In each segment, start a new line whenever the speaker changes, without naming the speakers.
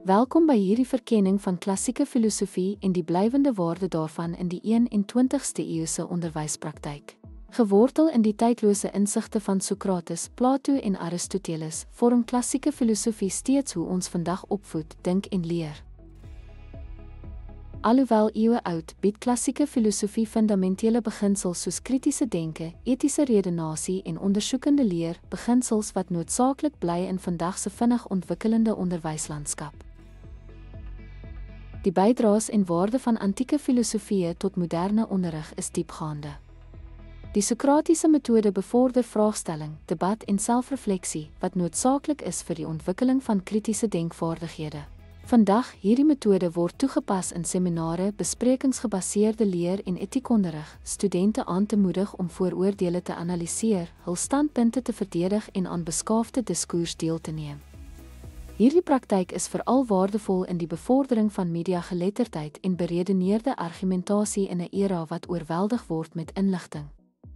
Welkom by hierdie verkenning van klassieke filosofie en die blywende waarde daarvan in die 21ste eeuse onderwyspraktyk. Gewortel in die tydlose insigte van Sokrates, Plato en Aristoteles, vorm klassieke filosofie steeds hoe ons vandag opvoed, dink en leer. Alhoewel eeue oud, bied klassieke filosofie fundamentele beginsels soos kritiese denke, etiese redenasie en ondersoekende leer, beginsels wat noodsaaklik bly in vandag se vinnig ontwikkelende onderwyslandskap. Die bydraes en waarde van antieke filosofieë tot moderne onderrig is diepgaande. Die Sokratiese metode bevorder vraagstelling, debat en selfrefleksie, wat noodsaaklik is vir die ontwikkeling van kritiese denkvaardighede. Vandag, hierdie metode word toegepas in seminare, besprekingsgebaseerde leer en etiekonderrig, studente aan te moedig om vooroordele te analiseer, hul standpunte te verdedig en aan beskaafde diskurs deel te neem. Hierdie praktyk is veral waardevol in die bevordering van mediageletterdheid en beredeneerde argumentasie in 'n era wat oorweldig word met inligting.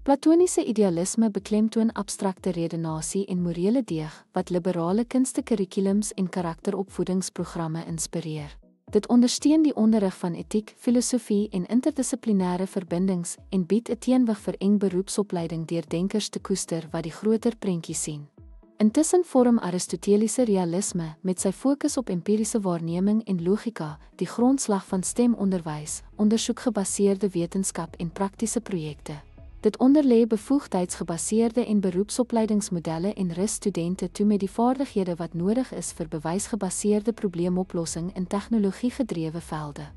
Platoniese idealisme beklemtoon abstrakte redenasie en morele deeg, wat liberale kunstekurrikulums en karakteropvoedingsprogramme inspireer. Dit ondersteun die onderrig van etiek, filosofie en interdissiplinêre verbindings en bied 'n teenwig vir eng beroepsopleiding deur denkers te koester wat die groter prentjie sien. Intussen vorm Aristoteliese realisme, met sy fokus op empiriese waarneming en logika, die grondslag van stemonderwys, ondersoekgebaseerde wetenskap en praktiese projekte. Dit onderlê bevoegdheidsgebaseerde en beroepsopleidingsmodelle en rus studente toe met die vaardighede wat nodig is vir bewysgebaseerde probleemoplossing in tegnologie-gedrewe velde.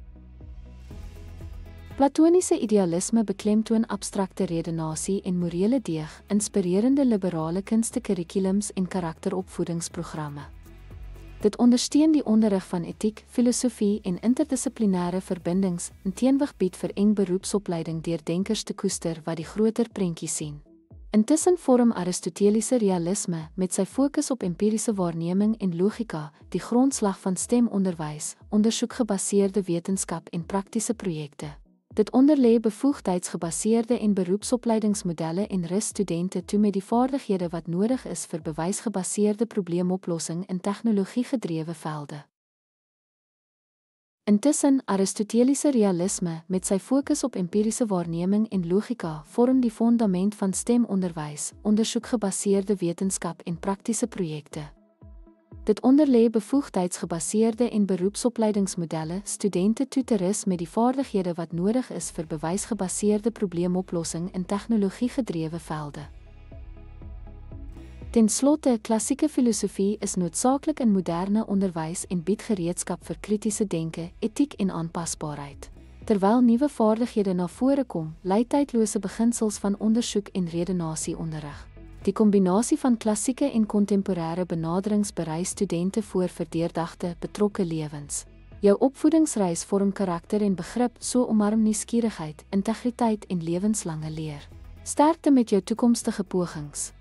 Platoniese idealisme beklemtoon abstrakte redenasie en morele deeg, inspirerende liberale kunstekurrikulums en karakteropvoedingsprogramme. Dit ondersteun die onderrig van etiek, filosofie en interdissiplinêre verbindings, en teenwig bied vir eng beroepsopleiding deur denkers te koester wat die groter prentjie sien. Intussen vorm Aristoteliese realisme, met sy fokus op empiriese waarneming en logika, die grondslag van stemonderwys, ondersoekgebaseerde wetenskap en praktiese projekte. Dit onderlê bevoegdheidsgebaseerde en beroepsopleidingsmodelle en rus studente toe met die vaardighede wat nodig is vir bewysgebaseerde probleemoplossing in tegnologie-gedrewe velde. Intussen, Aristoteliese realisme, met sy fokus op empiriese waarneming en logika, vorm die fondament van stemonderwys, ondersoekgebaseerde wetenskap en praktiese projekte. Dit onderlê bevoegdheidsgebaseerde en beroepsopleidingsmodelle, studente toe te rus met die vaardighede wat nodig is vir bewysgebaseerde probleemoplossing in tegnologie-gedrewe velde. Ten slotte, klassieke filosofie is noodsaaklik in moderne onderwys en bied gereedskap vir kritiese denke, etiek en aanpasbaarheid. Terwyl nuwe vaardighede na vore kom, lei tydlose beginsels van ondersoek en redenasie onderrig. Die kombinasie van klassieke en kontemporêre benaderings berei studente voor vir deurdagte, betrokke lewens. Jou opvoedingsreis vorm karakter en begrip, so omarm nuuskierigheid, integriteit en lewenslange leer. Sterkte met jou toekomstige pogings.